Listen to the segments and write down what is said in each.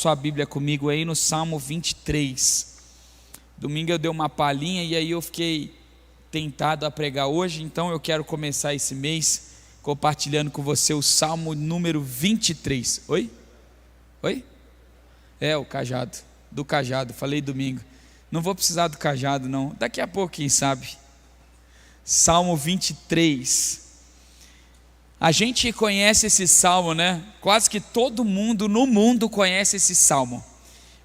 Sua Bíblia comigo aí no Salmo 23. Domingo eu dei uma palhinha e aí eu fiquei tentado a pregar hoje, então eu quero começar esse mês compartilhando com você o Salmo número 23. Oi? É, o cajado, do cajado, falei domingo. Não vou precisar do cajado não, daqui a pouco quem sabe. Salmo 23. A gente conhece esse salmo, né? Quase que todo mundo no mundo conhece esse salmo.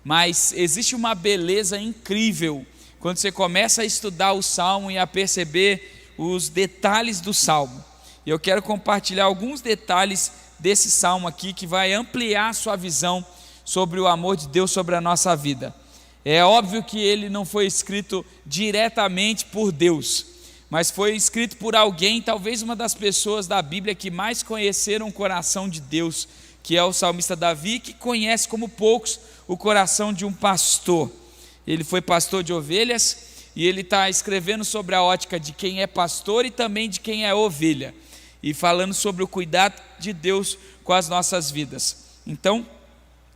Mas existe uma beleza incrível quando você começa a estudar o salmo e a perceber os detalhes do salmo. E eu quero compartilhar alguns detalhes desse salmo aqui que vai ampliar a sua visão sobre o amor de Deus sobre a nossa vida. É óbvio que ele não foi escrito diretamente por Deus, mas foi escrito por alguém, talvez uma das pessoas da Bíblia que mais conheceram o coração de Deus, que é o salmista Davi, que conhece como poucos o coração de um pastor. Ele foi pastor de ovelhas e ele está escrevendo sobre a ótica de quem é pastor e também de quem é ovelha, e falando sobre o cuidado de Deus com as nossas vidas. Então,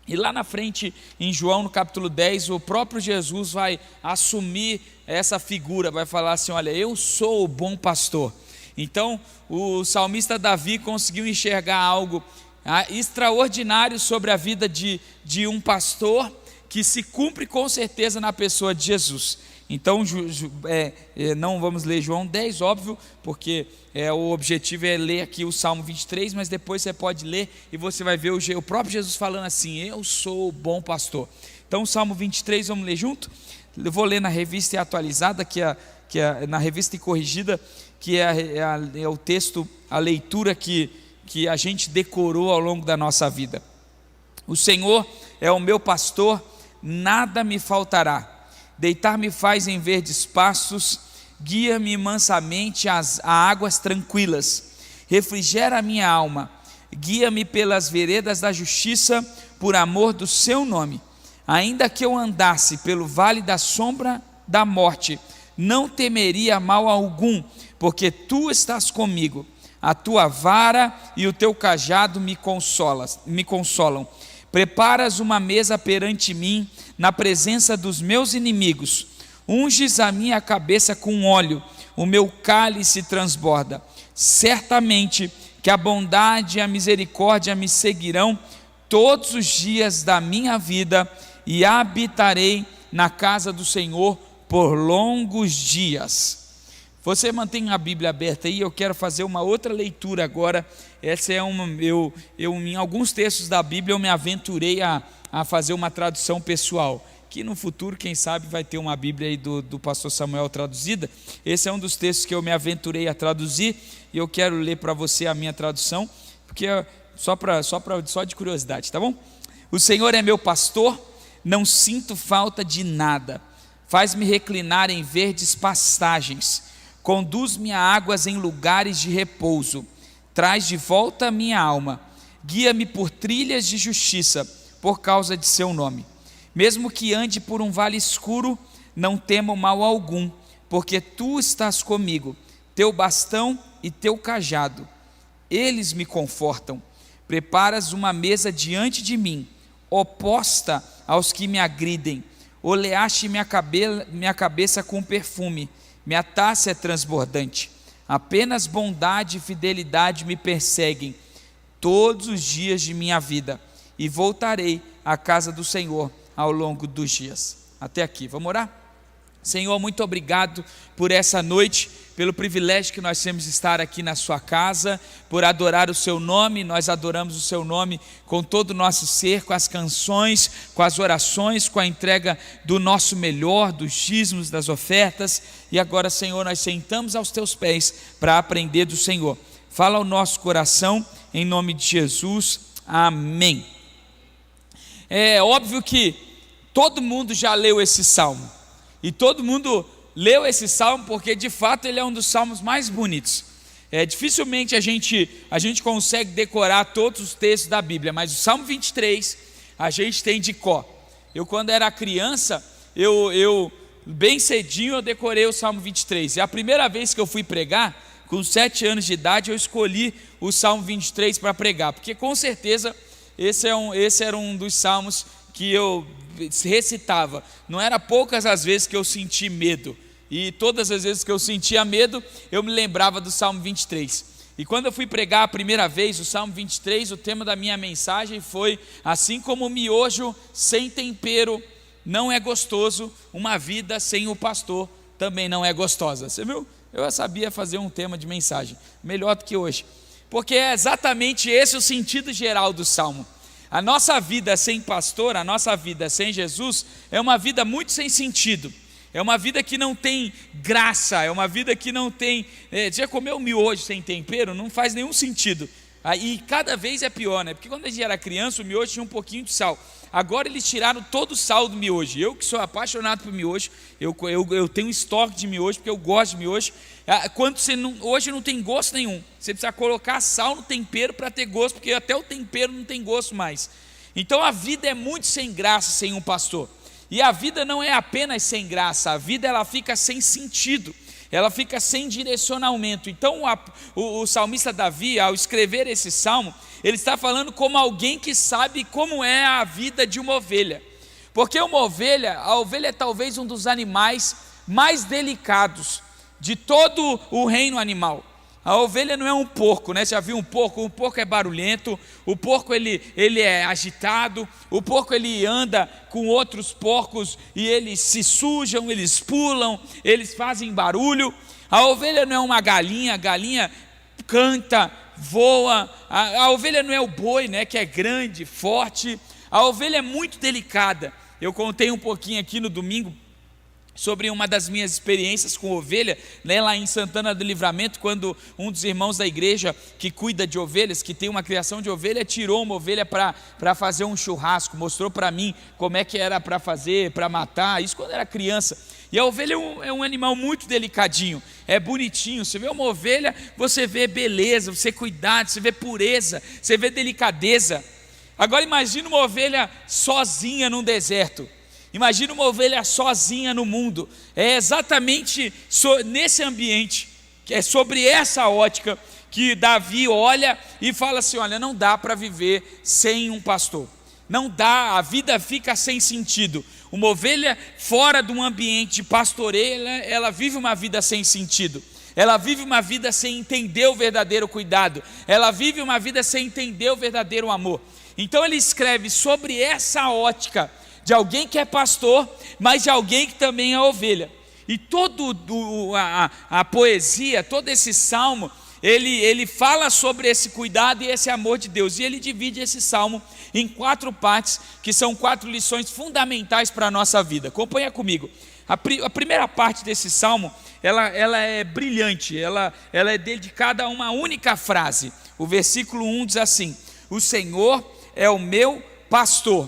e lá na frente, em João, no capítulo 10, o próprio Jesus vai assumir essa figura, vai falar assim: olha, eu sou o bom pastor. Então, o salmista Davi conseguiu enxergar algo extraordinário sobre a vida de um pastor, que se cumpre com certeza na pessoa de Jesus. Então, não vamos ler João 10, óbvio, porque o objetivo é ler aqui o Salmo 23, mas depois você pode ler e você vai ver o próprio Jesus falando assim: eu sou o bom pastor. Então, o Salmo 23, vamos ler junto? Eu vou ler na revista atualizada, na revista e corrigida, que é o texto, a leitura que a gente decorou ao longo da nossa vida. O Senhor é o meu pastor, nada me faltará. Deitar-me faz em verdes pastos, guia-me mansamente a águas tranquilas. Refrigera a minha alma, guia-me pelas veredas da justiça, por amor do seu nome. Ainda que eu andasse pelo vale da sombra da morte, não temeria mal algum, porque tu estás comigo. A tua vara e o teu cajado me consolam. Preparas uma mesa perante mim, na presença dos meus inimigos. Unges a minha cabeça com óleo, o meu cálice transborda. Certamente que a bondade e a misericórdia me seguirão todos os dias da minha vida, e habitarei na casa do Senhor por longos dias. Você mantém a Bíblia aberta aí, eu quero fazer uma outra leitura agora. Essa é em alguns textos da Bíblia eu me aventurei a fazer uma tradução pessoal, que no futuro, quem sabe, vai ter uma Bíblia aí do pastor Samuel traduzida. Esse é um dos textos que eu me aventurei a traduzir, e eu quero ler para você a minha tradução, porque só de curiosidade, tá bom? O Senhor é meu pastor, não sinto falta de nada. Faz-me reclinar em verdes pastagens, conduz-me a águas em lugares de repouso, traz de volta a minha alma, guia-me por trilhas de justiça, por causa de seu nome. Mesmo que ande por um vale escuro, não temo mal algum, porque tu estás comigo. Teu bastão e teu cajado, eles me confortam. Preparas uma mesa diante de mim, oposta aos que me agridem. Oleaste minha cabeça com perfume, minha taça é transbordante. Apenas bondade e fidelidade me perseguem todos os dias de minha vida, e voltarei à casa do Senhor ao longo dos dias. Até aqui, vamos orar? Senhor, muito obrigado por essa noite, pelo privilégio que nós temos de estar aqui na sua casa, por adorar o seu nome. Nós adoramos o seu nome com todo o nosso ser, com as canções, com as orações, com a entrega do nosso melhor, dos dízimos, das ofertas. E agora, Senhor, nós sentamos aos teus pés para aprender do Senhor. Fala ao nosso coração, em nome de Jesus, amém. É óbvio que todo mundo já leu esse salmo, e todo mundo leu esse salmo porque de fato ele é um dos salmos mais bonitos. Dificilmente a gente consegue decorar todos os textos da Bíblia, mas o Salmo 23 a gente tem de cor. Eu, quando era criança, bem cedinho eu decorei o Salmo 23, e a primeira vez que eu fui pregar, com 7 anos de idade, eu escolhi o Salmo 23 para pregar, porque com certeza esse era um dos salmos que eu recitava, não era poucas as vezes que eu senti medo, e todas as vezes que eu sentia medo, eu me lembrava do Salmo 23. E quando eu fui pregar a primeira vez o Salmo 23, o tema da minha mensagem foi: assim como o miojo sem tempero não é gostoso, uma vida sem o pastor também não é gostosa. Você viu? Eu sabia fazer um tema de mensagem, melhor do que hoje, porque é exatamente esse o sentido geral do Salmo. A nossa vida sem pastor, a nossa vida sem Jesus, é uma vida muito sem sentido, é uma vida que não tem graça, é uma vida que não tem... Já comeu miojo sem tempero? Não faz nenhum sentido. E cada vez é pior, né? Porque quando a gente era criança, o miojo tinha um pouquinho de sal. Agora eles tiraram todo o sal do miojo. Eu que sou apaixonado por miojo, eu tenho um estoque de miojo, porque eu gosto de miojo. Hoje não tem gosto nenhum. Você precisa colocar sal no tempero para ter gosto, porque até o tempero não tem gosto mais. Então a vida é muito sem graça sem um pastor. E a vida não é apenas sem graça, a vida ela fica sem sentido, ela fica sem direcionamento. Então o salmista Davi, ao escrever esse salmo, ele está falando como alguém que sabe como é a vida de uma ovelha. Porque a ovelha é talvez um dos animais mais delicados de todo o reino animal. A ovelha não é um porco, né? Você já viu um porco? O porco é barulhento, o porco ele é agitado, o porco ele anda com outros porcos e eles se sujam, eles pulam, eles fazem barulho. A ovelha não é uma galinha, a galinha canta, voa. A ovelha não é o boi, né? Que é grande, forte. A ovelha é muito delicada. Eu contei um pouquinho aqui no domingo sobre uma das minhas experiências com ovelha, né, lá em Santana do Livramento, quando um dos irmãos da igreja que cuida de ovelhas, que tem uma criação de ovelha, tirou uma ovelha para fazer um churrasco, mostrou para mim como é que era para fazer, para matar, isso quando era criança. E a ovelha é um animal muito delicadinho, é bonitinho. Você vê uma ovelha, você vê beleza, você vê cuidado, você vê pureza, você vê delicadeza. Agora imagina uma ovelha sozinha num deserto. Imagina uma ovelha sozinha no mundo. É exatamente nesse ambiente, que é sobre essa ótica que Davi olha e fala assim: olha, não dá para viver sem um pastor. Não dá, a vida fica sem sentido. Uma ovelha fora de um ambiente de pastoreio, ela vive uma vida sem sentido. Ela vive uma vida sem entender o verdadeiro cuidado. Ela vive uma vida sem entender o verdadeiro amor. Então ele escreve sobre essa ótica de alguém que é pastor, mas de alguém que também é ovelha. E toda a poesia, todo esse salmo, ele fala sobre esse cuidado e esse amor de Deus. E ele divide esse salmo em 4 partes, que são 4 lições fundamentais para a nossa vida. Acompanha comigo. A primeira parte desse salmo, ela é brilhante, ela é dedicada a uma única frase. O versículo 1 diz assim: o Senhor é o meu pastor.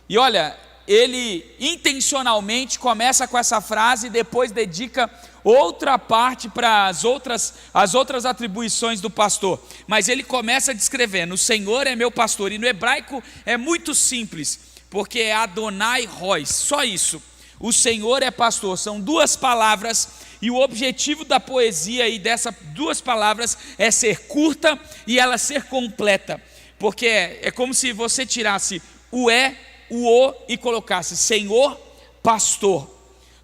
E olha, ele intencionalmente começa com essa frase e depois dedica outra parte para as outras atribuições do pastor. Mas ele começa descrevendo: o Senhor é meu pastor. E no hebraico é muito simples, porque é Adonai Roi, só isso. O Senhor é pastor, são 2 palavras, e o objetivo da poesia e dessas 2 palavras é ser curta e ela ser completa, porque é como se você tirasse o o e colocasse Senhor pastor.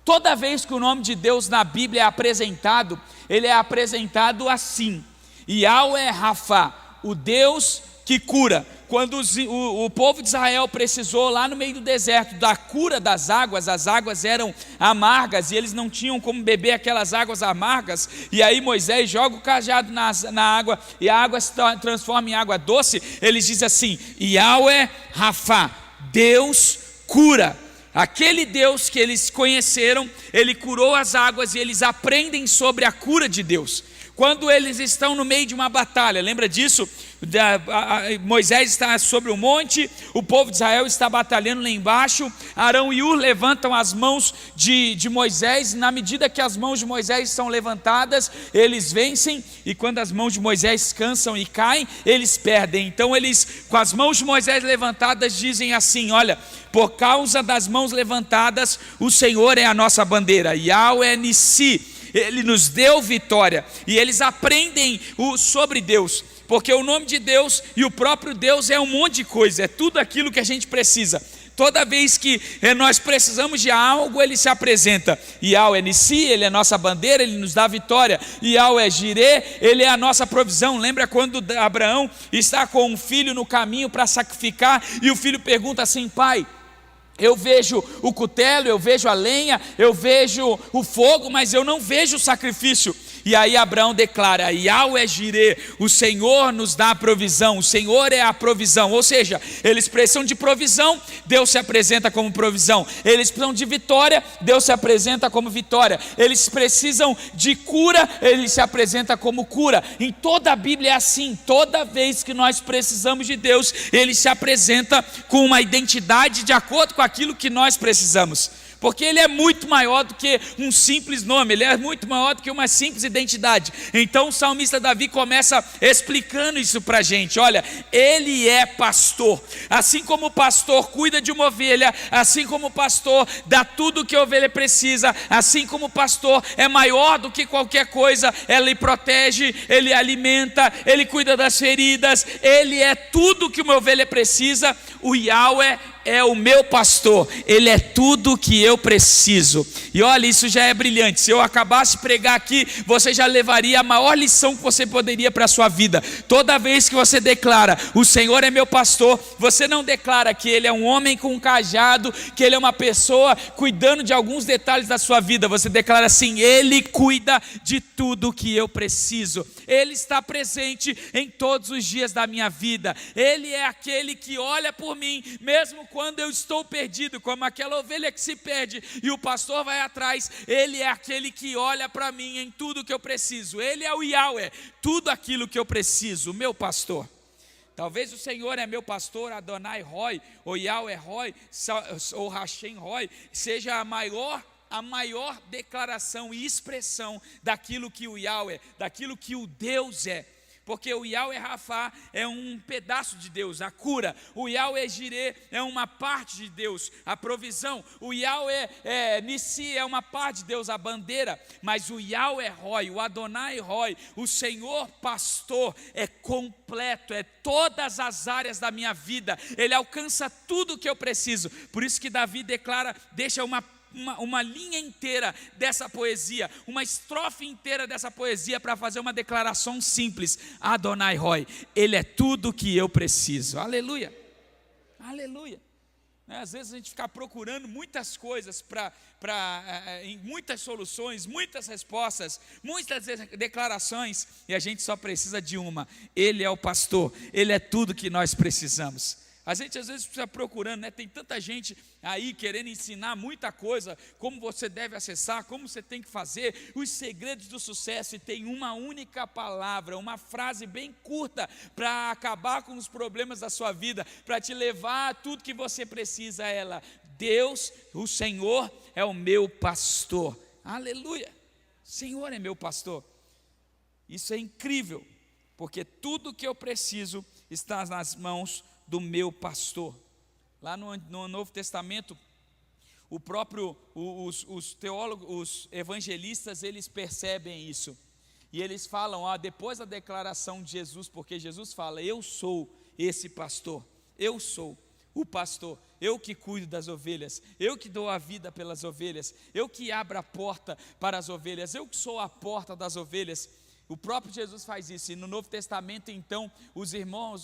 Toda vez que o nome de Deus na Bíblia é apresentado, ele é apresentado assim: Yahweh Rafa, o Deus que cura. Quando o povo de Israel precisou lá no meio do deserto da cura das águas, as águas eram amargas e eles não tinham como beber aquelas águas amargas, e aí Moisés joga o cajado na água e a água se transforma em água doce. Eles dizem assim: Yahweh Rafa, Deus cura. Aquele Deus que eles conheceram, ele curou as águas, e eles aprendem sobre a cura de Deus. Quando eles estão no meio de uma batalha, lembra disso? Moisés está sobre o monte, o povo de Israel está batalhando lá embaixo. Arão e Ur levantam as mãos de Moisés. Na medida que as mãos de Moisés são levantadas, eles vencem, e quando as mãos de Moisés cansam e caem, eles perdem. Então eles, com as mãos de Moisés levantadas, dizem assim: olha, por causa das mãos levantadas, o Senhor é a nossa bandeira. Yahweh Nissi, ele nos deu vitória. E eles aprendem sobre Deus, porque o nome de Deus e o próprio Deus é um monte de coisa, é tudo aquilo que a gente precisa. Toda vez que nós precisamos de algo, Ele se apresenta. Yahweh Nissi, Ele é nossa bandeira, Ele nos dá vitória. Yahweh Jireh, Ele é a nossa provisão. Lembra quando Abraão está com um filho no caminho para sacrificar, e o filho pergunta assim: pai, eu vejo o cutelo, eu vejo a lenha, eu vejo o fogo, mas eu não vejo o sacrifício. E aí Abraão declara: Yahweh Jireh, o Senhor nos dá a provisão, o Senhor é a provisão. Ou seja, eles precisam de provisão, Deus se apresenta como provisão. Eles precisam de vitória, Deus se apresenta como vitória. Eles precisam de cura, Ele se apresenta como cura. Em toda a Bíblia é assim, toda vez que nós precisamos de Deus, Ele se apresenta com uma identidade de acordo com aquilo que nós precisamos. Porque Ele é muito maior do que um simples nome, Ele é muito maior do que uma simples identidade. Então o salmista Davi começa explicando isso para a gente. Olha, Ele é pastor. Assim como o pastor cuida de uma ovelha, assim como o pastor dá tudo o que a ovelha precisa, assim como o pastor é maior do que qualquer coisa, Ele protege, Ele alimenta, Ele cuida das feridas, Ele é tudo o que uma ovelha precisa. O Yahweh é o meu pastor, Ele é tudo que eu preciso. E olha, isso já é brilhante. Se eu acabasse de pregar aqui, você já levaria a maior lição que você poderia para a sua vida. Toda vez que você declara: o Senhor é meu pastor, você não declara que Ele é um homem com um cajado, que Ele é uma pessoa cuidando de alguns detalhes da sua vida. Você declara assim: Ele cuida de tudo que eu preciso. Ele está presente em todos os dias da minha vida. Ele é aquele que olha por mim, mesmo quando eu estou perdido, como aquela ovelha que se perde e o pastor vai atrás. Ele é aquele que olha para mim em tudo que eu preciso. Ele é o Yahweh, tudo aquilo que eu preciso, o meu pastor. Talvez o Senhor é meu pastor, Adonai Roi, ou Yahweh Roi, ou Hashem Roi, seja a maior declaração e expressão daquilo que o Yahweh, daquilo que o Deus é. Porque o Yahweh Rafá é um pedaço de Deus, a cura. O Yahweh Jireh é uma parte de Deus, a provisão. O Yahweh Nissi é uma parte de Deus, a bandeira. Mas o Yahweh Roi, o Adonai Roi, o Senhor pastor, é completo, é todas as áreas da minha vida. Ele alcança tudo o que eu preciso. Por isso que Davi declara, deixa uma linha inteira dessa poesia, uma estrofe inteira dessa poesia para fazer uma declaração simples: Adonai Roi, Ele é tudo que eu preciso. Aleluia, aleluia. Às vezes a gente fica procurando muitas coisas em muitas soluções, muitas respostas, muitas declarações, e a gente só precisa de uma: Ele é o pastor, Ele é tudo que nós precisamos. A gente às vezes precisa procurando, né? Tem tanta gente aí querendo ensinar muita coisa, como você deve acessar, como você tem que fazer, os segredos do sucesso, e tem uma única palavra, uma frase bem curta para acabar com os problemas da sua vida, para te levar a tudo que você precisa. Ela: Deus, o Senhor é o meu pastor. Aleluia, Senhor é meu pastor. Isso é incrível, porque tudo que eu preciso está nas mãos do meu pastor. Lá no Novo Testamento, os teólogos, os evangelistas, eles percebem isso, e eles falam, depois da declaração de Jesus, porque Jesus fala: eu sou esse pastor, eu sou o pastor, eu que cuido das ovelhas, eu que dou a vida pelas ovelhas, eu que abro a porta para as ovelhas, eu que sou a porta das ovelhas. O próprio Jesus faz isso. E no Novo Testamento, então, os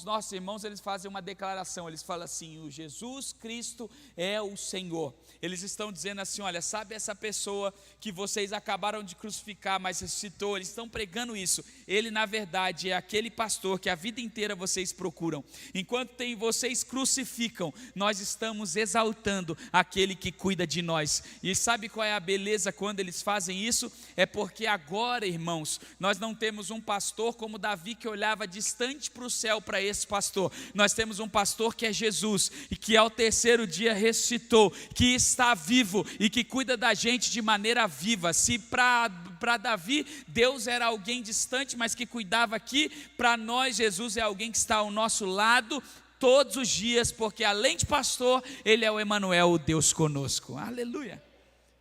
nossos irmãos, eles fazem uma declaração. Eles falam assim: o Jesus Cristo é o Senhor. Eles estão dizendo assim: olha, sabe essa pessoa que vocês acabaram de crucificar, mas ressuscitou? Eles estão pregando isso. Ele, na verdade, é aquele pastor que a vida inteira vocês procuram. Enquanto vocês crucificam, nós estamos exaltando aquele que cuida de nós. E sabe qual é a beleza quando eles fazem isso? É porque agora, irmãos, nós não temos um pastor como Davi, que olhava distante para o céu para esse pastor. Nós temos um pastor que é Jesus, e que ao terceiro dia ressuscitou, que está vivo e que cuida da gente de maneira viva. Se para Davi Deus era alguém distante, mas que cuidava aqui, para nós Jesus é alguém que está ao nosso lado todos os dias, porque além de pastor, Ele é o Emanuel, o Deus conosco. Aleluia.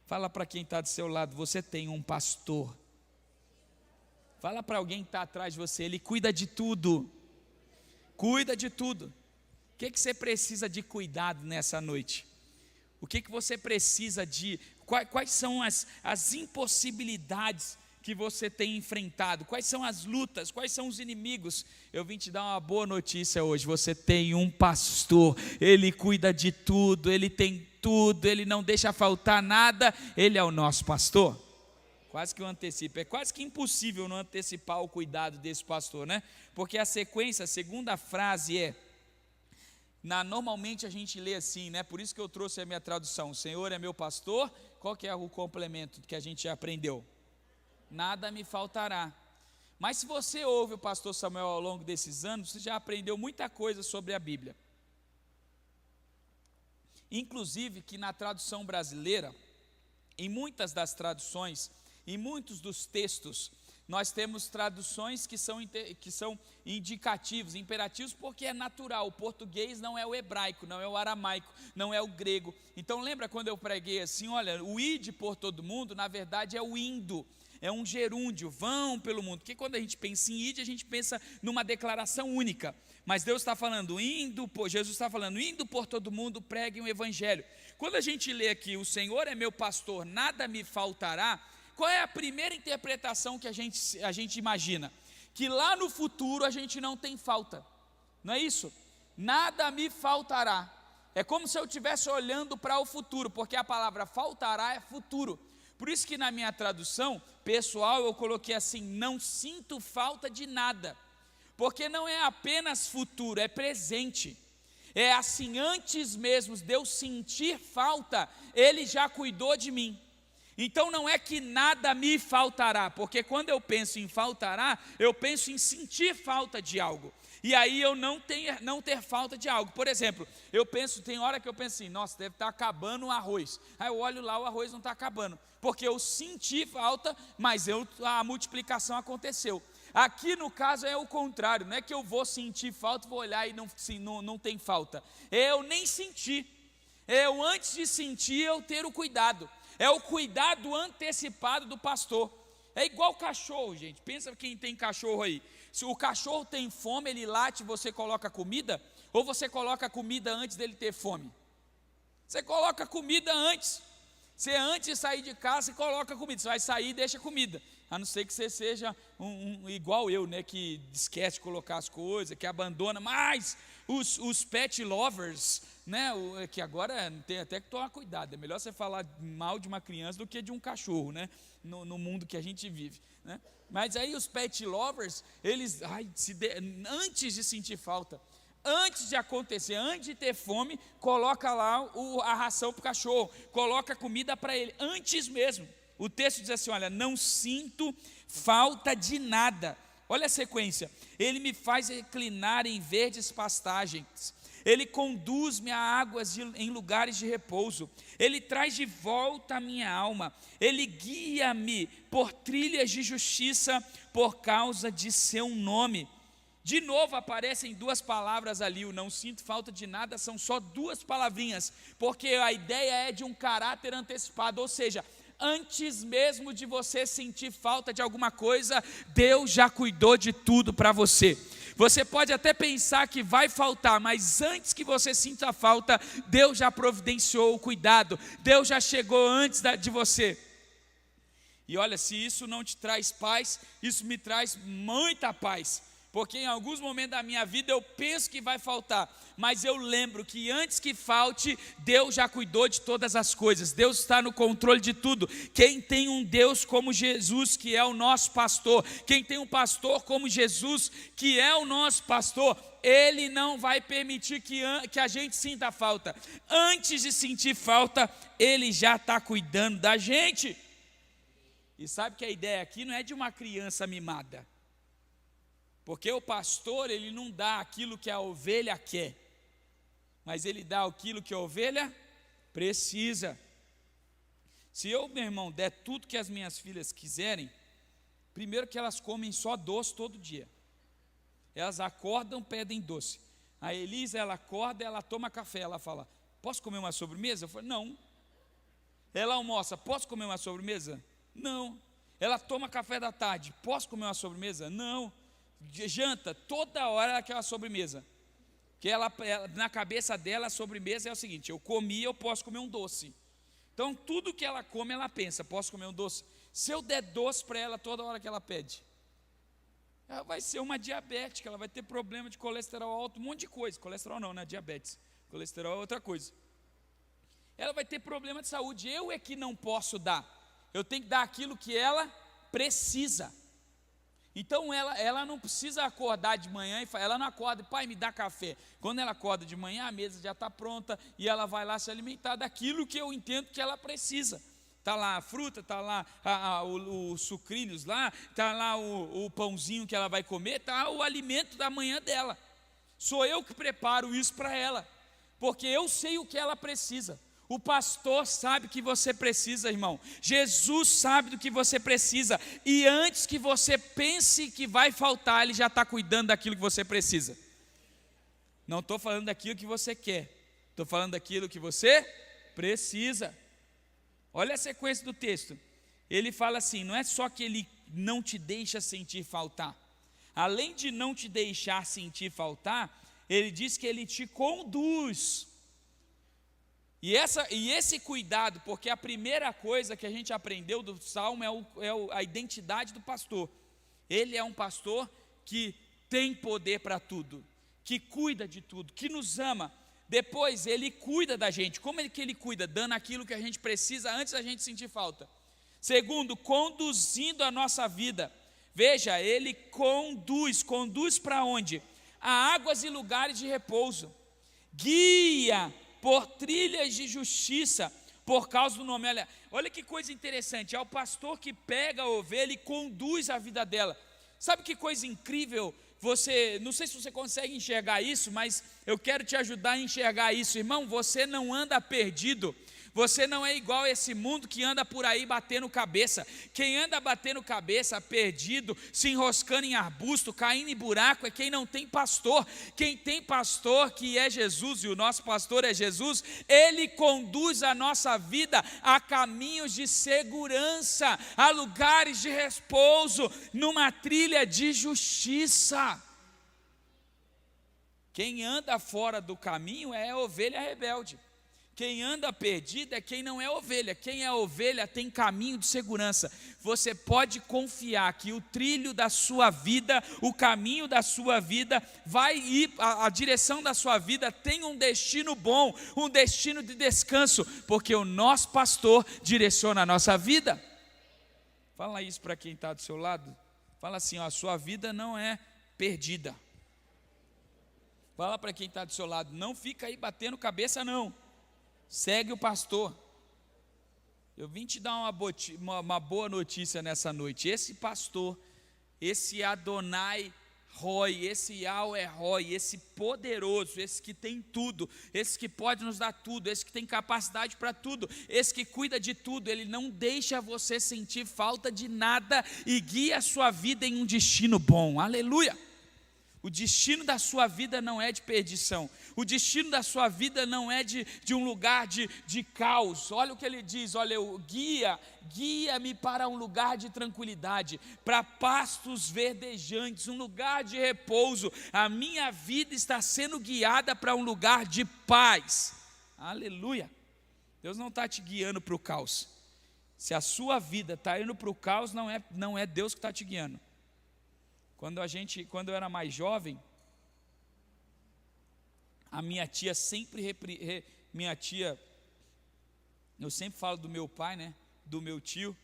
Fala para quem está do seu lado: você tem um pastor. Fala para alguém que está atrás de você: Ele cuida de tudo. Cuida de tudo. que você precisa de cuidado nessa noite? O que você precisa de... Quais são as impossibilidades que você tem enfrentado? Quais são as lutas? Quais são os inimigos? Eu vim te dar uma boa notícia hoje. Você tem um pastor, ele cuida de tudo, ele tem tudo, ele não deixa faltar nada, ele é o nosso pastor. Quase que eu antecipo, é quase que impossível não antecipar o cuidado desse pastor, né? Porque a sequência, a segunda frase é... Normalmente a gente lê assim, né? Por isso que eu trouxe a minha tradução: o Senhor é meu pastor. Qual que é o complemento que a gente já aprendeu? Nada me faltará. Mas se você ouve o pastor Samuel ao longo desses anos, você já aprendeu muita coisa sobre a Bíblia. Inclusive que na tradução brasileira, em muitas das traduções, em muitos dos textos, nós temos traduções que são indicativos, imperativos, porque é natural. O português não é o hebraico, não é o aramaico, não é o grego. Então lembra quando eu preguei assim, olha, o ide por todo mundo, na verdade é o indo, é um gerúndio, vão pelo mundo. Porque quando a gente pensa em ide, a gente pensa numa declaração única. Mas Deus está falando, Jesus está falando, indo por todo mundo, preguem o evangelho. Quando a gente lê aqui, o Senhor é meu pastor, nada me faltará, qual é a primeira interpretação que a gente imagina? Que lá no futuro a gente não tem falta, não é isso? Nada me faltará. É como se eu estivesse olhando para o futuro, porque a palavra faltará é futuro. Por isso que na minha tradução pessoal eu coloquei assim, não sinto falta de nada. Porque não é apenas futuro, é presente. É assim, antes mesmo de eu sentir falta, Ele já cuidou de mim. Então não é que nada me faltará, porque quando eu penso em faltará, eu penso em sentir falta de algo. E aí eu não ter falta de algo. Por exemplo, tem hora que eu penso assim, nossa, deve estar acabando o arroz. Aí eu olho lá, o arroz não está acabando, porque eu senti falta, mas a multiplicação aconteceu. Aqui no caso é o contrário, não é que eu vou sentir falta, vou olhar e não tem falta. Eu nem senti. Antes de sentir, eu ter o cuidado. É o cuidado antecipado do pastor. É igual cachorro, gente. Pensa quem tem cachorro aí. Se o cachorro tem fome, ele late, você coloca comida? Ou você coloca comida antes dele ter fome? Você coloca comida antes. Você antes de sair de casa, você coloca comida. Você vai sair e deixa comida. A não ser que você seja igual eu, né? Que esquece de colocar as coisas, que abandona. Mas os pet lovers, né? Que agora tem até que tomar cuidado. É melhor você falar mal de uma criança do que de um cachorro, né? No mundo que a gente vive, né? Mas aí os pet lovers, eles, antes de sentir falta, antes de acontecer, antes de ter fome, coloca lá a ração para o cachorro, coloca comida para ele, antes mesmo. O texto diz assim, olha, não sinto falta de nada. Olha a sequência, ele me faz reclinar em verdes pastagens, ele conduz-me a águas em lugares de repouso, ele traz de volta a minha alma, ele guia-me por trilhas de justiça por causa de seu nome. De novo aparecem duas palavras ali, o não sinto falta de nada, são só duas palavrinhas, porque a ideia é de um caráter antecipado, ou seja, antes mesmo de você sentir falta de alguma coisa, Deus já cuidou de tudo para você. Você pode até pensar que vai faltar, mas antes que você sinta falta, Deus já providenciou o cuidado, Deus já chegou antes de você. E olha, se isso não te traz paz, isso me traz muita paz. Porque em alguns momentos da minha vida eu penso que vai faltar, mas eu lembro que antes que falte, Deus já cuidou de todas as coisas, Deus está no controle de tudo. Quem tem um Deus como Jesus, que é o nosso pastor, quem tem um pastor como Jesus, que é o nosso pastor, Ele não vai permitir que a gente sinta falta. Antes de sentir falta, Ele já está cuidando da gente. E sabe que a ideia aqui não é de uma criança mimada. Porque o pastor, ele não dá aquilo que a ovelha quer, mas ele dá aquilo que a ovelha precisa. Se eu, meu irmão, der tudo que as minhas filhas quiserem, primeiro que elas comem só doce todo dia. Elas acordam, pedem doce. A Elisa, ela acorda, ela toma café, ela fala, posso comer uma sobremesa? Eu falo, não. Ela almoça, posso comer uma sobremesa? Não. Ela toma café da tarde, posso comer uma sobremesa? Não. Janta, toda hora aquela sobremesa. Que na cabeça dela, a sobremesa é o seguinte: eu comi, eu posso comer um doce. Então, tudo que ela come, ela pensa: posso comer um doce? Se eu der doce para ela toda hora que ela pede, ela vai ser uma diabética, ela vai ter problema de colesterol alto, um monte de coisa. Colesterol não, né? Diabetes. Colesterol é outra coisa. Ela vai ter problema de saúde. Eu é que não posso dar. Eu tenho que dar aquilo que ela precisa. Então ela não precisa acordar de manhã, ela não acorda, pai, me dá café. Quando ela acorda de manhã, a mesa já está pronta e ela vai lá se alimentar daquilo que eu entendo que ela precisa. Está lá a fruta, está lá os sucrilhos lá, está lá o pãozinho que ela vai comer, está o alimento da manhã dela. Sou eu que preparo isso para ela, porque eu sei o que ela precisa. O pastor sabe o que você precisa, irmão. Jesus sabe do que você precisa. E antes que você pense que vai faltar, Ele já está cuidando daquilo que você precisa. Não estou falando daquilo que você quer, estou falando daquilo que você precisa. Olha a sequência do texto. Ele fala assim: não é só que Ele não te deixa sentir faltar. Além de não te deixar sentir faltar, Ele diz que Ele te conduz. E esse cuidado, porque a primeira coisa que a gente aprendeu do Salmo é a identidade do pastor. Ele é um pastor que tem poder para tudo, que cuida de tudo, que nos ama. Depois ele cuida da gente. Como é que ele cuida? Dando aquilo que a gente precisa antes da gente sentir falta. Segundo, conduzindo a nossa vida. Veja, ele conduz para onde? A águas e lugares de repouso. Guia por trilhas de justiça, por causa do nome. Olha que coisa interessante, é o pastor que pega a ovelha e conduz a vida dela. Sabe que coisa incrível? Não sei se você consegue enxergar isso, mas eu quero te ajudar a enxergar isso. Irmão, você não anda perdido. Você não é igual a esse mundo que anda por aí batendo cabeça. Quem anda batendo cabeça, perdido, se enroscando em arbusto, caindo em buraco, é quem não tem pastor. Quem tem pastor, que é Jesus, e o nosso pastor é Jesus, Ele conduz a nossa vida a caminhos de segurança, a lugares de repouso, numa trilha de justiça. Quem anda fora do caminho é a ovelha rebelde. Quem anda perdido é quem não é ovelha. Quem é ovelha tem caminho de segurança. Você pode confiar que o trilho da sua vida, o caminho da sua vida, vai ir, a direção da sua vida tem um destino bom, um destino de descanso, porque o nosso pastor direciona a nossa vida. Fala isso para quem está do seu lado. Fala assim: ó, a sua vida não é perdida. Fala para quem está do seu lado: não fica aí batendo cabeça não. Segue o pastor. Eu vim te dar uma boa notícia nessa noite. Esse pastor, esse Adonai Roi, esse Yahweh Roi, esse poderoso, esse que tem tudo, esse que pode nos dar tudo, esse que tem capacidade para tudo, esse que cuida de tudo, ele não deixa você sentir falta de nada e guia a sua vida em um destino bom. Aleluia! O destino da sua vida não é de perdição. O destino da sua vida não é de um lugar de caos. Olha o que ele diz: olha, guia-me para um lugar de tranquilidade, para pastos verdejantes, um lugar de repouso. A minha vida está sendo guiada para um lugar de paz. Aleluia! Deus não está te guiando para o caos. Se a sua vida está indo para o caos, não é Deus que está te guiando. Quando eu era mais jovem, a minha tia sempre, eu sempre falo do meu pai, né, do meu tio,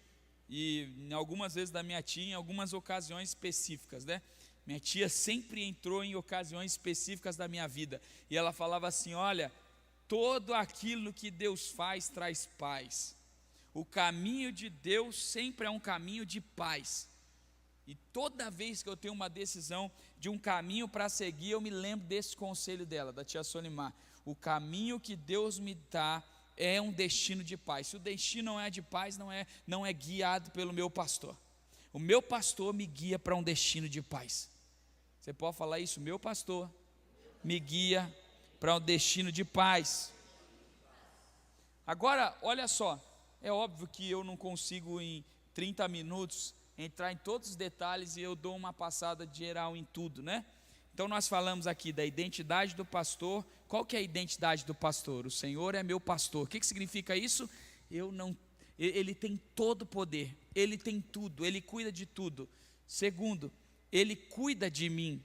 e algumas vezes da minha tia, em algumas ocasiões específicas, né, minha tia sempre entrou em ocasiões específicas da minha vida, e ela falava assim: olha, todo aquilo que Deus faz traz paz, o caminho de Deus sempre é um caminho de paz. E toda vez que eu tenho uma decisão de um caminho para seguir, eu me lembro desse conselho dela, da tia Solimar: o caminho que Deus me dá é um destino de paz. Se o destino não é de paz, não é guiado pelo meu pastor. O meu pastor me guia para um destino de paz. Você pode falar isso? Meu pastor me guia para um destino de paz. Agora, olha só, é óbvio que eu não consigo em 30 minutos entrar em todos os detalhes, e eu dou uma passada geral em tudo, né? Então nós falamos aqui da identidade do pastor. Qual que é a identidade do pastor? O Senhor é meu pastor. O que significa isso? Ele tem todo o poder, Ele tem tudo, Ele cuida de tudo. Segundo, Ele cuida de mim,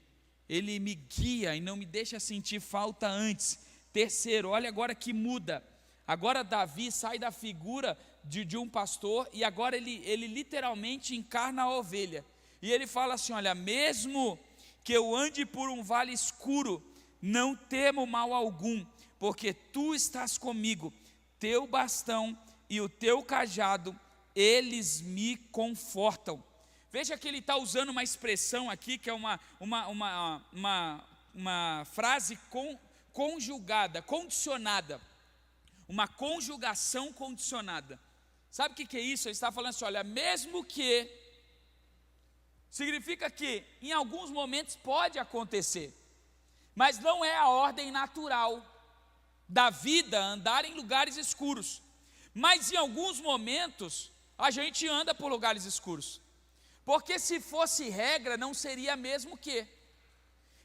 Ele me guia e não me deixa sentir falta antes. Terceiro, olha agora que muda. Agora Davi sai da figura de um pastor e agora ele literalmente encarna a ovelha. E ele fala assim, olha, mesmo que eu ande por um vale escuro, não temo mal algum, porque tu estás comigo, teu bastão e o teu cajado, eles me confortam. Veja que ele está usando uma expressão aqui, que é uma frase conjugada, condicionada, uma conjugação condicionada. Sabe o que é isso? Ele está falando assim, olha, mesmo que, significa que em alguns momentos pode acontecer, mas não é a ordem natural da vida andar em lugares escuros. Mas em alguns momentos a gente anda por lugares escuros, porque se fosse regra não seria mesmo que.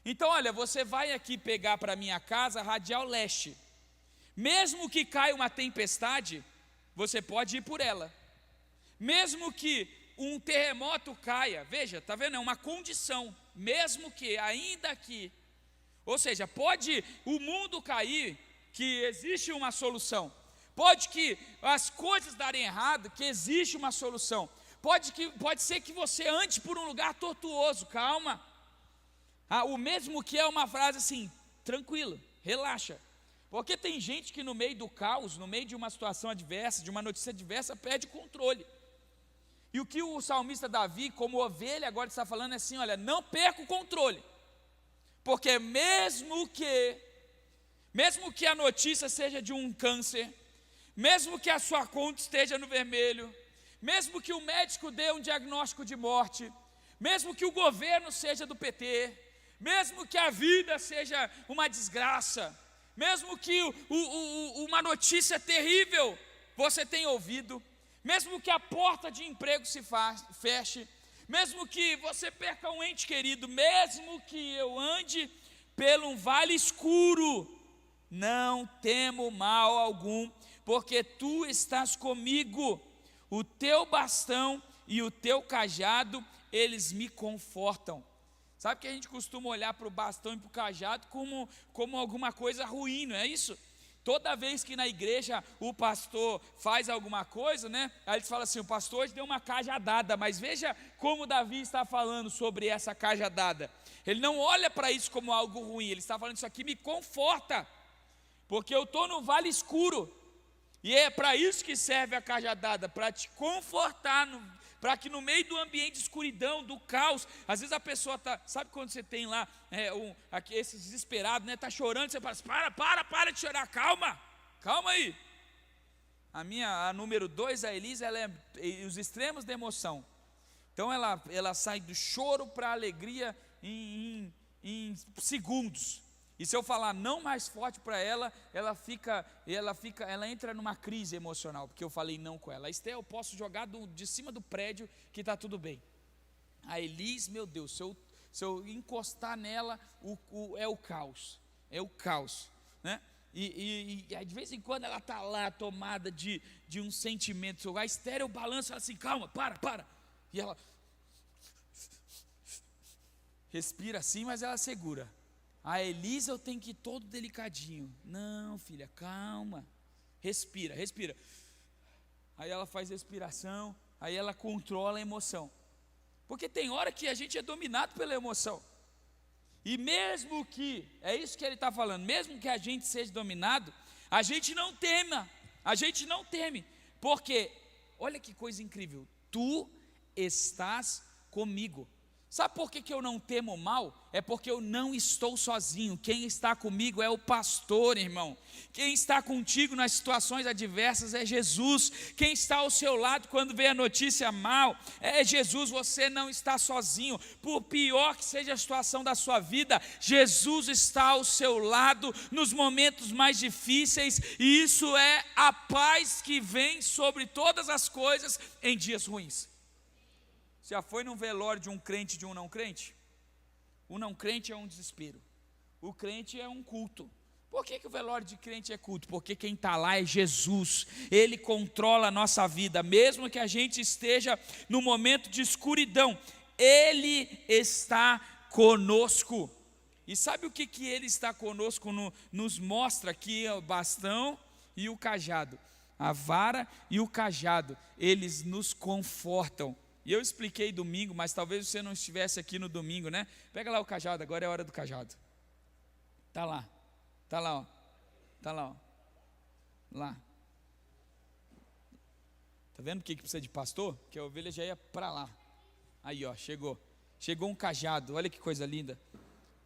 Então olha, você vai aqui pegar para minha casa a radial leste, mesmo que caia uma tempestade, você pode ir por ela, mesmo que um terremoto caia, veja, está vendo, é uma condição, mesmo que, ainda que, ou seja, pode o mundo cair, que existe uma solução, pode que as coisas darem errado, que existe uma solução, pode ser que você ande por um lugar tortuoso, calma, o mesmo que é uma frase assim, tranquilo, relaxa, porque tem gente que no meio do caos, no meio de uma situação adversa, de uma notícia adversa, perde o controle. E o que o salmista Davi, como ovelha, agora está falando é assim, olha, não perca o controle, porque mesmo que a notícia seja de um câncer, mesmo que a sua conta esteja no vermelho, mesmo que o médico dê um diagnóstico de morte, mesmo que o governo seja do PT, mesmo que a vida seja uma desgraça, mesmo que uma notícia terrível você tenha ouvido, mesmo que a porta de emprego se feche, mesmo que você perca um ente querido, mesmo que eu ande pelo um vale escuro, não temo mal algum, porque tu estás comigo, o teu bastão e o teu cajado, eles me confortam. Sabe que a gente costuma olhar para o bastão e para o cajado como alguma coisa ruim, não é isso? Toda vez que na igreja o pastor faz alguma coisa, né? Aí eles falam assim, o pastor hoje deu uma cajadada, mas veja como Davi está falando sobre essa cajadada. Ele não olha para isso como algo ruim, ele está falando, isso aqui me conforta, porque eu estou no vale escuro, e é para isso que serve a cajadada, para te confortar, para que no meio do ambiente de escuridão, do caos, às vezes a pessoa está, sabe quando você tem lá, esses desesperados, né, está chorando, você fala, para de chorar, calma aí. A número 2, a Elisa, ela é os extremos da emoção, então ela sai do choro para a alegria em segundos. E se eu falar não mais forte para ela, ela entra numa crise emocional, porque eu falei não com ela. A Esté eu posso jogar de cima do prédio que está tudo bem. A Elis, meu Deus, se eu encostar nela, é o caos, né? E de vez em quando ela está lá tomada de um sentimento. A Esté eu balanço ela assim, calma, para. E ela respira assim, mas ela segura. A Elisa eu tenho que ir todo delicadinho. Não, filha, calma. Respira. Aí ela faz respiração, aí ela controla a emoção. Porque tem hora que a gente é dominado pela emoção. E mesmo que, é isso que ele está falando, mesmo que a gente seja dominado, a gente não teme. Porque, olha que coisa incrível, tu estás comigo. Sabe por que eu não temo mal? É porque eu não estou sozinho. Quem está comigo é o pastor, irmão. Quem está contigo nas situações adversas é Jesus. Quem está ao seu lado quando vem a notícia mal é Jesus. Você não está sozinho. Por pior que seja a situação da sua vida, Jesus está ao seu lado nos momentos mais difíceis. E isso é a paz que vem sobre todas as coisas em dias ruins. Já foi num velório de um crente e de um não crente? O não crente é um desespero. O crente é um culto. Por que o velório de crente é culto? Porque quem está lá é Jesus. Ele controla a nossa vida, mesmo que a gente esteja no momento de escuridão, Ele está conosco. E sabe o que Ele está conosco? Nos mostra aqui o bastão e o cajado. A vara e o cajado, eles nos confortam. E eu expliquei domingo, mas talvez você não estivesse aqui no domingo, né? Pega lá o cajado, agora é a hora do cajado. Está lá, ó. Está lá, ó. Lá. Está vendo por que precisa de pastor? Porque a ovelha já ia para lá. Aí, ó, chegou um cajado, olha que coisa linda.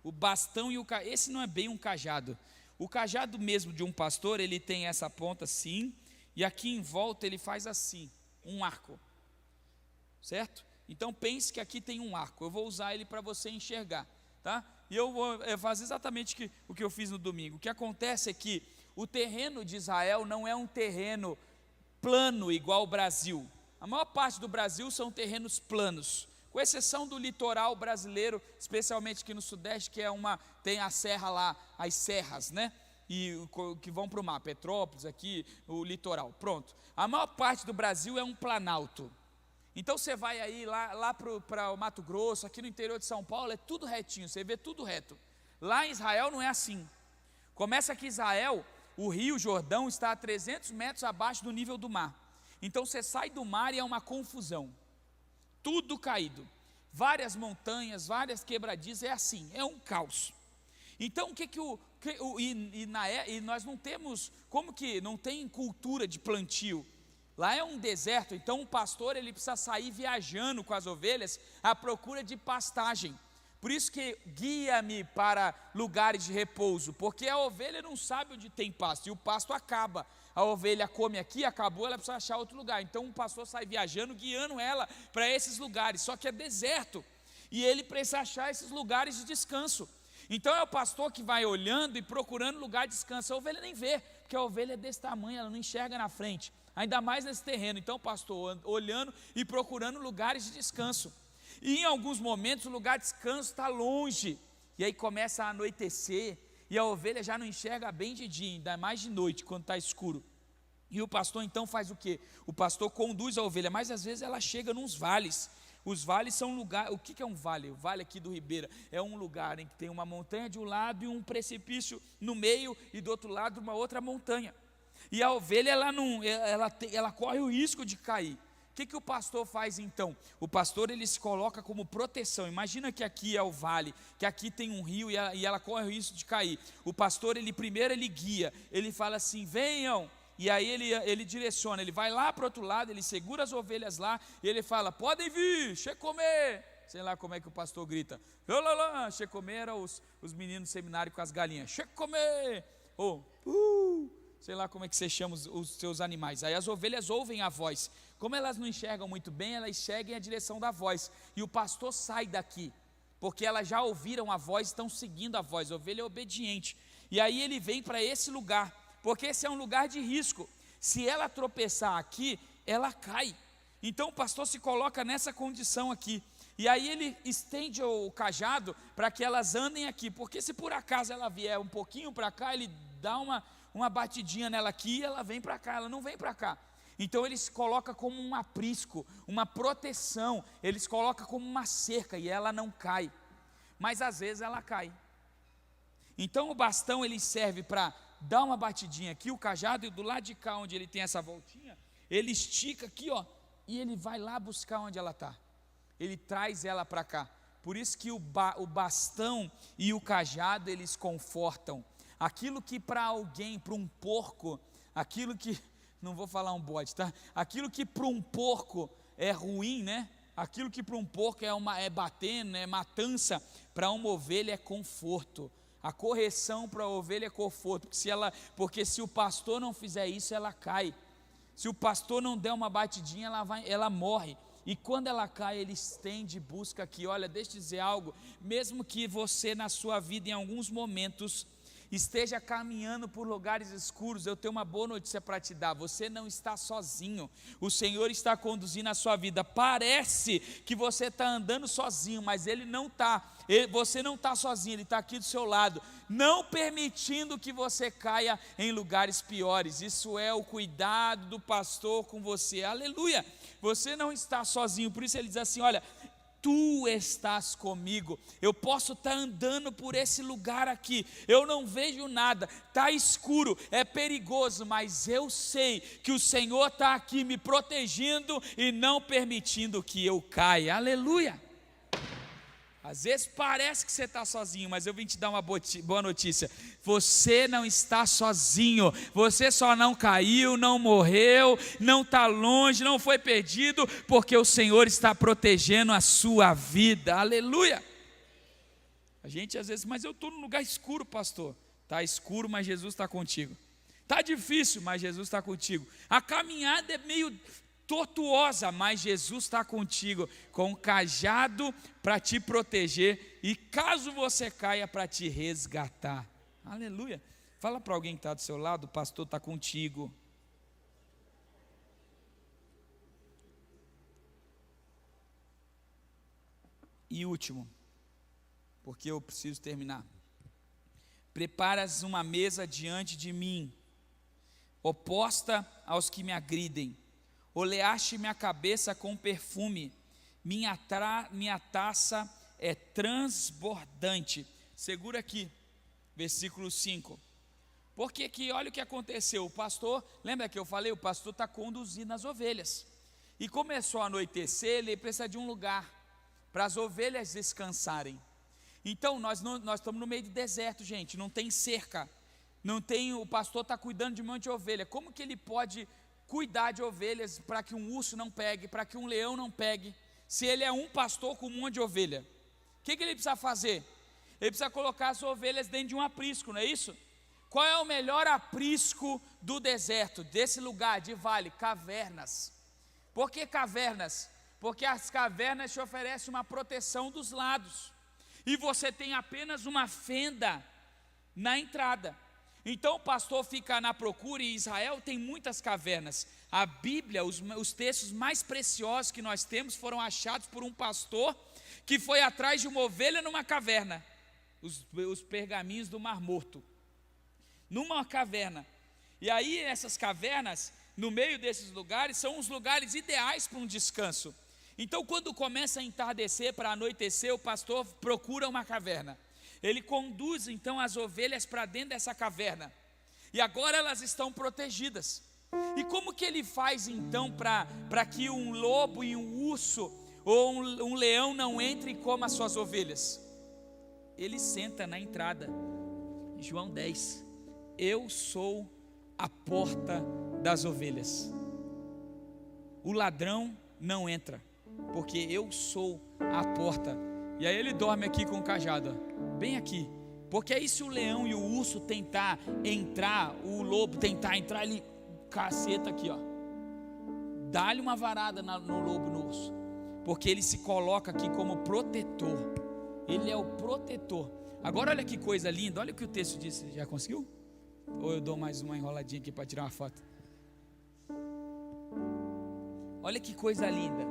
O bastão e o cajado, esse não é bem um cajado. O cajado mesmo de um pastor, ele tem essa ponta assim, e aqui em volta ele faz assim, um arco. Certo? Então pense que aqui tem um arco. Eu vou usar ele para você enxergar, tá? E eu vou fazer exatamente o que eu fiz no domingo. O que acontece é que o terreno de Israel não é um terreno plano igual o Brasil. A maior parte do Brasil são terrenos planos, com exceção do litoral brasileiro, especialmente aqui no Sudeste, que tem a serra lá, as serras, né? E que vão para o mar, Petrópolis, aqui, o litoral. Pronto. A maior parte do Brasil é um planalto. Então você vai aí lá para o Mato Grosso, aqui no interior de São Paulo, é tudo retinho, você vê tudo reto. Lá em Israel não é assim. Começa que Israel, o rio Jordão está a 300 metros abaixo do nível do mar. Então você sai do mar e é uma confusão. Tudo caído. Várias montanhas, várias quebradiças, é assim, é um caos. Então e nós não temos, como que não tem cultura de plantio? Lá é um deserto, então o pastor ele precisa sair viajando com as ovelhas à procura de pastagem. Por isso que guia-me para lugares de repouso, porque a ovelha não sabe onde tem pasto, e o pasto acaba. A ovelha come aqui, acabou, ela precisa achar outro lugar. Então o pastor sai viajando, guiando ela para esses lugares, só que é deserto, e ele precisa achar esses lugares de descanso. Então é o pastor que vai olhando e procurando lugar de descanso. A ovelha nem vê, porque a ovelha é desse tamanho, ela não enxerga na frente, ainda mais nesse terreno. Então o pastor olhando e procurando lugares de descanso. E em alguns momentos o lugar de descanso está longe, e aí começa a anoitecer, e a ovelha já não enxerga bem de dia, ainda mais de noite, quando está escuro. E o pastor então faz o quê? O pastor conduz a ovelha, mas às vezes ela chega nos vales. Os vales são lugar. O que é um vale? O vale aqui do Ribeira é um lugar em que tem uma montanha de um lado e um precipício no meio, e do outro lado uma outra montanha. E a ovelha ela corre o risco de cair. O que o pastor faz então? O pastor ele se coloca como proteção. Imagina que aqui é o vale, que aqui tem um rio e ela corre o risco de cair. O pastor primeiro ele guia, ele fala assim: venham. E aí ele direciona, ele vai lá para o outro lado, ele segura as ovelhas lá, e ele fala: podem vir, checomer. Sei lá como é que o pastor grita. Checomer era os meninos do seminário com as galinhas. Checomer. Sei lá como é que você chama os seus animais. Aí as ovelhas ouvem a voz. Como elas não enxergam muito bem, elas seguem a direção da voz. E o pastor sai daqui, porque elas já ouviram a voz, estão seguindo a voz. A ovelha é obediente. E aí ele vem para esse lugar, porque esse é um lugar de risco. Se ela tropeçar aqui, ela cai. Então o pastor se coloca nessa condição aqui. E aí ele estende o cajado para que elas andem aqui, porque se por acaso ela vier um pouquinho para cá, ele dá uma batidinha nela aqui e ela vem para cá, ela não vem para cá. Então ele se coloca como um aprisco, uma proteção, ele se coloca como uma cerca e ela não cai, mas às vezes ela cai. Então o bastão ele serve para dar uma batidinha aqui, o cajado, e do lado de cá onde ele tem essa voltinha, ele estica aqui, ó, e ele vai lá buscar onde ela está, ele traz ela para cá. Por isso que o bastão e o cajado eles confortam. Aquilo que para alguém, para um porco, aquilo que, não vou falar um bode, tá? Aquilo que para um porco é ruim, né? Aquilo que para um porco é batendo, é matança, para uma ovelha é conforto. A correção para a ovelha é conforto, porque se o pastor não fizer isso, ela cai. Se o pastor não der uma batidinha, ela morre. E quando ela cai, ele estende e busca aqui. Olha, deixa eu dizer algo, mesmo que você na sua vida em alguns momentos esteja caminhando por lugares escuros, eu tenho uma boa notícia para te dar: você não está sozinho, o Senhor está conduzindo a sua vida. Parece que você está andando sozinho, mas Ele não está, você não está sozinho, Ele está aqui do seu lado, não permitindo que você caia em lugares piores. Isso é o cuidado do pastor com você, aleluia. Você não está sozinho, por isso ele diz assim: olha, tu estás comigo. Eu posso estar andando por esse lugar aqui, eu não vejo nada, está escuro, é perigoso, mas eu sei que o Senhor está aqui me protegendo e não permitindo que eu caia, aleluia. Às vezes parece que você está sozinho, mas eu vim te dar uma boa notícia: você não está sozinho, você só não caiu, não morreu, não está longe, não foi perdido, porque o Senhor está protegendo a sua vida, aleluia. A gente às vezes: mas eu estou num lugar escuro, pastor. Está escuro, mas Jesus está contigo. Está difícil, mas Jesus está contigo. A caminhada é meio tortuosa, mas Jesus está contigo, com um cajado para te proteger, e caso você caia, para te resgatar, aleluia. Fala para alguém que está do seu lado: o pastor está contigo. E último, porque eu preciso terminar: preparas uma mesa diante de mim, oposta aos que me agridem. Oleaste minha cabeça com perfume, minha taça é transbordante. Segura aqui, versículo 5. Porque que olha o que aconteceu. O pastor, lembra que eu falei? O pastor está conduzindo as ovelhas, e começou a anoitecer, ele precisa de um lugar para as ovelhas descansarem. Então nós estamos no meio de deserto, gente, não tem cerca, não tem, o pastor está cuidando de um monte de ovelha. Como que ele pode cuidar de ovelhas para que um urso não pegue, para que um leão não pegue, se ele é um pastor com um monte de ovelha? O que ele precisa fazer? Ele precisa colocar as ovelhas dentro de um aprisco, não é isso? Qual é o melhor aprisco do deserto, desse lugar de vale? Cavernas. Por que cavernas? Porque as cavernas te oferecem uma proteção dos lados, e você tem apenas uma fenda na entrada. Então o pastor fica na procura, e Israel tem muitas cavernas. A Bíblia, os textos mais preciosos que nós temos foram achados por um pastor que foi atrás de uma ovelha numa caverna. Os pergaminhos do Mar Morto, numa caverna. E aí essas cavernas, no meio desses lugares, são os lugares ideais para um descanso. Então quando começa a entardecer, para anoitecer, o pastor procura uma caverna. Ele conduz então as ovelhas para dentro dessa caverna, e agora elas estão protegidas. E como que ele faz então para que um lobo e um urso ou um leão não entre e coma as suas ovelhas? Ele senta na entrada. João 10: eu sou a porta das ovelhas. O ladrão não entra, porque eu sou a porta. E aí ele dorme aqui com o cajado, bem aqui. Porque aí se o leão e o urso tentar entrar, o lobo tentar entrar, ele caceta aqui, ó, dá-lhe uma varada no lobo, no urso, porque ele se coloca aqui como protetor. Ele é o protetor. Agora olha que coisa linda, olha o que o texto diz. Já conseguiu? Ou eu dou mais uma enroladinha aqui para tirar uma foto? Olha que coisa linda.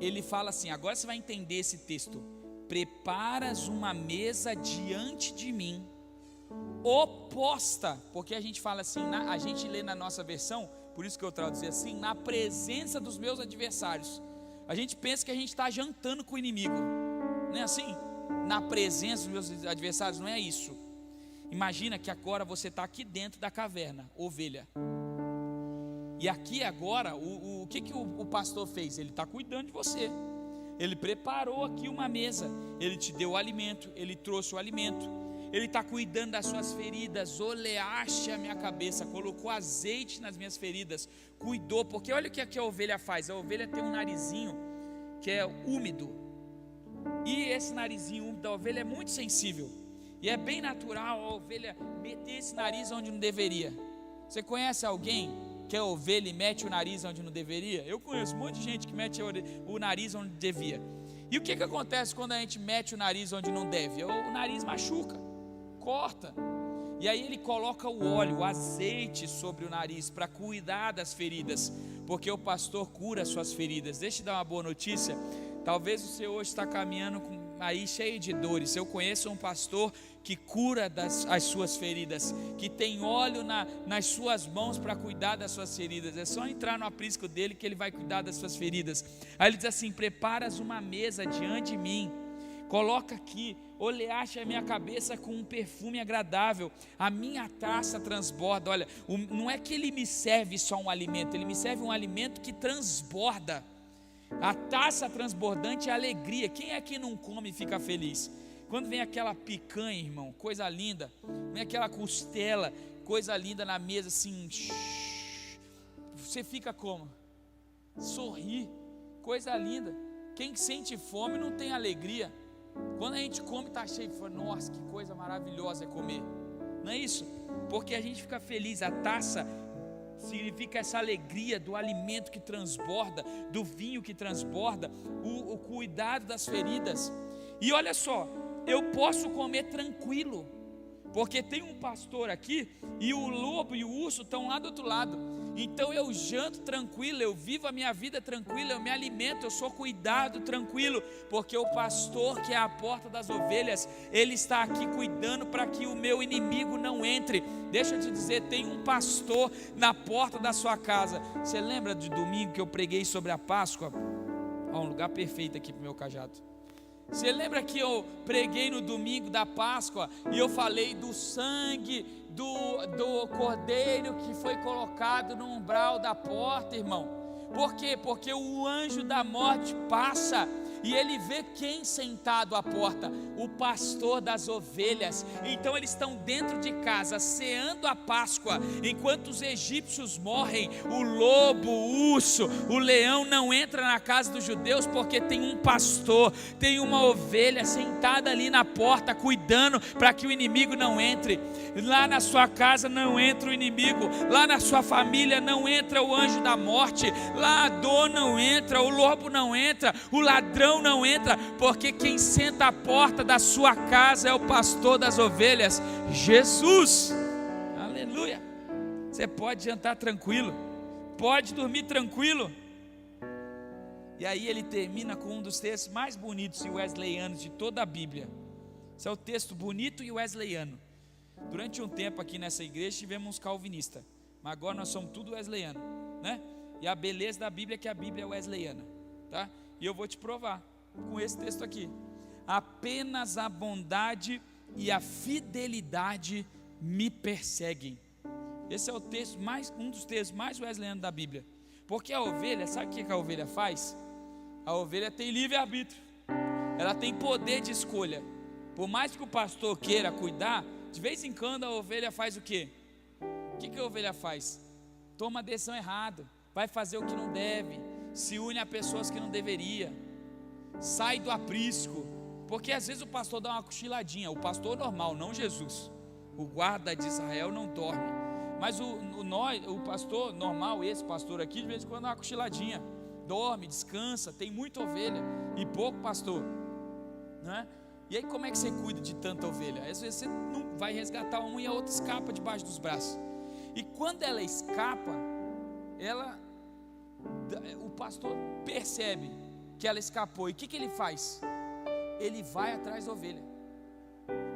Ele fala assim, agora você vai entender esse texto: preparas uma mesa diante de mim, oposta, porque a gente fala assim, a gente lê na nossa versão, por isso que eu traduzi assim, na presença dos meus adversários. A gente pensa que a gente está jantando com o inimigo, não é assim? Na presença dos meus adversários, não é isso. Imagina que agora você está aqui dentro da caverna, ovelha. E aqui agora, o que o pastor fez? Ele está cuidando de você. Ele preparou aqui uma mesa, ele te deu o alimento, ele trouxe o alimento, ele está cuidando das suas feridas. Oleaste a minha cabeça, colocou azeite nas minhas feridas, cuidou, porque olha o que a ovelha faz. A ovelha tem um narizinho que é úmido, e esse narizinho úmido da ovelha é muito sensível, e é bem natural a ovelha meter esse nariz onde não deveria. Você conhece alguém que é ovelha e mete o nariz onde não deveria? Eu conheço um monte de gente que mete o nariz onde devia. E o que acontece quando a gente mete o nariz onde não deve? O nariz machuca, corta. E aí ele coloca o óleo, o azeite sobre o nariz para cuidar das feridas, porque o pastor cura as suas feridas. Deixa eu dar uma boa notícia. Talvez você hoje está caminhando aí cheio de dores. Eu conheço um pastor que cura as suas feridas, que tem óleo nas suas mãos para cuidar das suas feridas. É só entrar no aprisco dele que ele vai cuidar das suas feridas. Aí ele diz assim: preparas uma mesa diante de mim, coloca aqui, oleaste a minha cabeça com um perfume agradável, a minha taça transborda. Olha, não é que ele me serve só um alimento, ele me serve um alimento que transborda. A taça transbordante é alegria. Quem é que não come e fica feliz? Quando vem aquela picanha, irmão, coisa linda, vem aquela costela, coisa linda na mesa, assim, você fica como? Sorri, coisa linda. Quem sente fome não tem alegria. Quando a gente come, está cheio, fala: nossa, que coisa maravilhosa é comer. Não é isso? Porque a gente fica feliz. A taça significa essa alegria do alimento que transborda, do vinho que transborda, o cuidado das feridas. E olha só, eu posso comer tranquilo, porque tem um pastor aqui e o lobo e o urso estão lá do outro lado. Então eu janto tranquilo, eu vivo a minha vida tranquila, eu me alimento, eu sou cuidado tranquilo, porque o pastor, que é a porta das ovelhas, ele está aqui cuidando para que o meu inimigo não entre. Deixa eu te dizer, tem um pastor na porta da sua casa. Você lembra de domingo que eu preguei sobre a Páscoa? Um lugar perfeito aqui para o meu cajado. Você lembra que eu preguei no domingo da Páscoa e eu falei do sangue do cordeiro que foi colocado no umbral da porta, irmão? Por quê? Porque o anjo da morte passa e ele vê quem sentado à porta? O pastor das ovelhas. Então eles estão dentro de casa ceando a Páscoa, enquanto os egípcios morrem. O lobo, o urso, o leão não entra na casa dos judeus, porque tem um pastor, tem uma ovelha sentada ali na porta, cuidando para que o inimigo não entre. Lá na sua casa não entra o inimigo, lá na sua família não entra o anjo da morte, lá a dor não entra, o lobo não entra, o ladrão não entra, porque quem senta à porta da sua casa é o pastor das ovelhas, Jesus. Aleluia. Você pode jantar tranquilo, pode dormir tranquilo. E aí ele termina com um dos textos mais bonitos e wesleyanos de toda a Bíblia. Esse é o texto bonito e wesleyano. Durante um tempo aqui nessa igreja tivemos uns calvinistas, mas agora nós somos tudo wesleyano, né? E a beleza da Bíblia é que a Bíblia é wesleyana, tá? E eu vou te provar com esse texto aqui: apenas a bondade e a fidelidade me perseguem. Esse é o texto um dos textos mais wesleyanos da Bíblia. Porque a ovelha, sabe o que a ovelha faz? A ovelha tem livre-arbítrio, ela tem poder de escolha. Por mais que o pastor queira cuidar, de vez em quando a ovelha faz o quê? O que a ovelha faz? Toma a decisão errada, vai fazer o que não deve, se une a pessoas que não deveria, sai do aprisco, porque às vezes o pastor dá uma cochiladinha, o pastor normal, não Jesus, o guarda de Israel não dorme, mas o pastor normal, esse pastor aqui, de vez em quando dá uma cochiladinha, dorme, descansa, tem muita ovelha e pouco pastor, né? E aí como é que você cuida de tanta ovelha? Às vezes você não vai resgatar uma e a outra escapa debaixo dos braços, e quando ela escapa, o pastor percebe que ela escapou, e o que ele faz? Ele vai atrás da ovelha,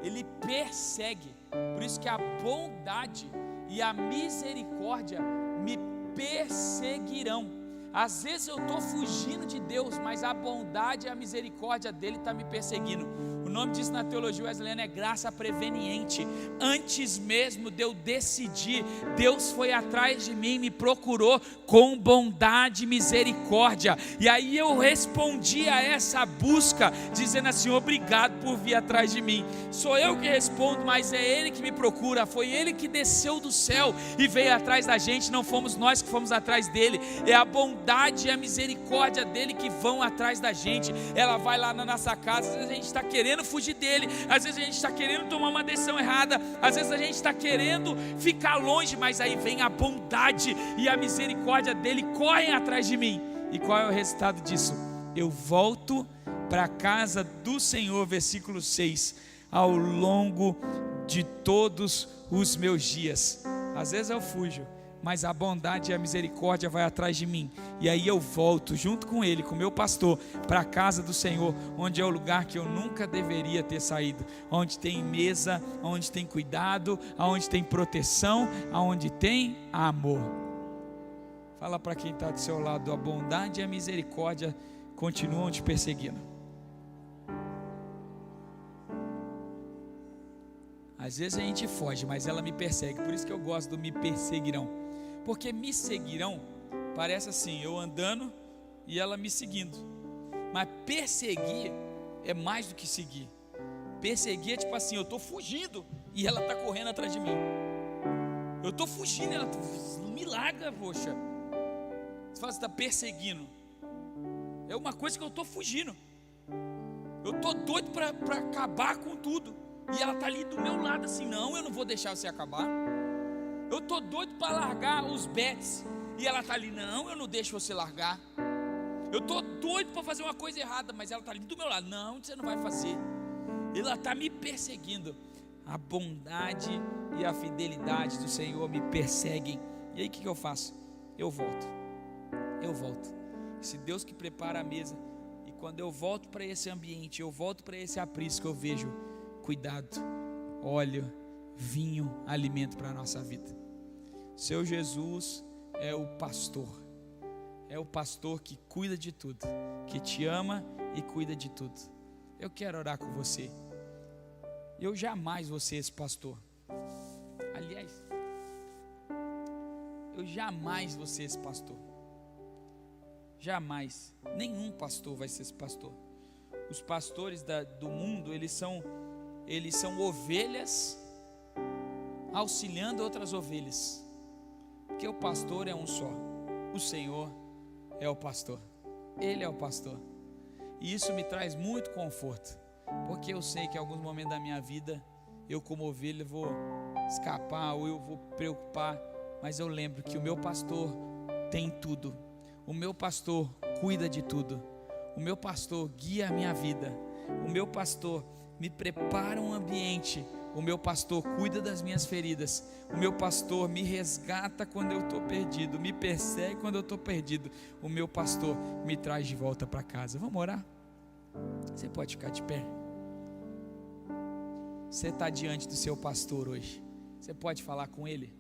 ele persegue. Por isso que a bondade e a misericórdia me perseguirão. Às vezes eu estou fugindo de Deus, mas a bondade e a misericórdia dele está me perseguindo. O nome disso na teologia wesleyana é graça preveniente. Antes mesmo de eu decidir, Deus foi atrás de mim, me procurou com bondade e misericórdia. E aí eu respondi a essa busca, dizendo assim: obrigado por vir atrás de mim. Sou eu que respondo, mas é Ele que me procura. Foi Ele que desceu do céu e veio atrás da gente, não fomos nós que fomos atrás dele. É a bondade e a misericórdia dele que vão atrás da gente. Ela vai lá na nossa casa, às vezes a gente está querendo fugir dele, às vezes a gente está querendo tomar uma decisão errada, às vezes a gente está querendo ficar longe, mas aí vem a bondade e a misericórdia dele, correm atrás de mim. E qual é o resultado disso? Eu volto para a casa do Senhor, versículo 6, ao longo de todos os meus dias. Às vezes eu fujo, mas a bondade e a misericórdia vai atrás de mim, e aí eu volto junto com ele, com o meu pastor, para a casa do Senhor, onde é o lugar que eu nunca deveria ter saído, onde tem mesa, onde tem cuidado, onde tem proteção, onde tem amor. Fala para quem está do seu lado: a bondade e a misericórdia continuam te perseguindo. Às vezes a gente foge, mas ela me persegue. Por isso que eu gosto do me perseguirão, porque me seguirão parece assim, eu andando e ela me seguindo. Mas perseguir é mais do que seguir. Perseguir é tipo assim, eu estou fugindo e ela está correndo atrás de mim. Eu estou fugindo, ela me larga, poxa. Você fala, você está perseguindo. É uma coisa que eu estou fugindo. Eu estou doido para acabar com tudo, e ela está ali do meu lado assim, não, eu não vou deixar você acabar. Eu estou doido para largar os bets, e ela está ali, não, eu não deixo você largar. Eu estou doido para fazer uma coisa errada, mas ela está ali do meu lado, não, você não vai fazer. Ela está me perseguindo. A bondade e a fidelidade do Senhor me perseguem. E aí o que eu faço? Eu volto. Esse Deus que prepara a mesa, e quando eu volto para esse ambiente, eu volto para esse aprisco, eu vejo cuidado, óleo, vinho, alimento para a nossa vida. Seu Jesus é o pastor que cuida de tudo, que te ama e cuida de tudo. Eu quero orar com você. Eu jamais vou ser esse pastor. Aliás, eu jamais vou ser esse pastor. Jamais. Nenhum pastor vai ser esse pastor. Os pastores do mundo, eles são ovelhas auxiliando outras ovelhas. Porque o pastor é um só. O Senhor é o pastor. Ele é o pastor. E isso me traz muito conforto, porque eu sei que em alguns momentos da minha vida, eu como ovelha vou escapar, ou eu vou preocupar, mas eu lembro que o meu pastor tem tudo. O meu pastor cuida de tudo. O meu pastor guia a minha vida. O meu pastor me prepara um ambiente. O meu pastor cuida das minhas feridas. O meu pastor me resgata quando eu estou perdido, me persegue quando eu estou perdido. O meu pastor me traz de volta para casa. Vamos orar? Você pode ficar de pé. Você está diante do seu pastor hoje. Você pode falar com ele?